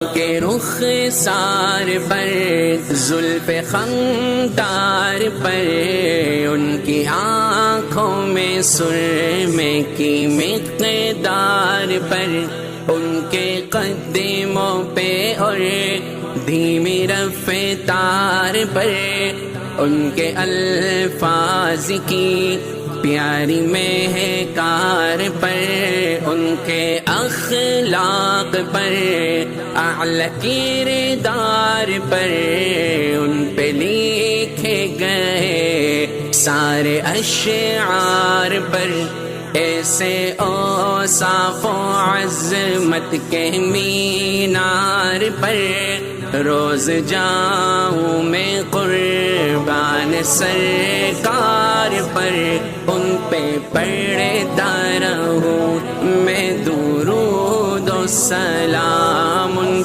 کے رخسار پر زلف خمدار پر ان کی آنکھوں میں سرمے کی مقدار پر ان کے قدموں پہ اور دھیمی رفتار پر ان کے الفاظ کی پیاری مہکار پر ان کے اخلاق پر اعلی کردار پر ان پہ لکھے گئے سارے اشعار پر ایسے اوصاف و عظمت کے مینار پر روز جاؤں میں قربان سرکار پر ان پہ پڑھتا رہوں میں درود و سلام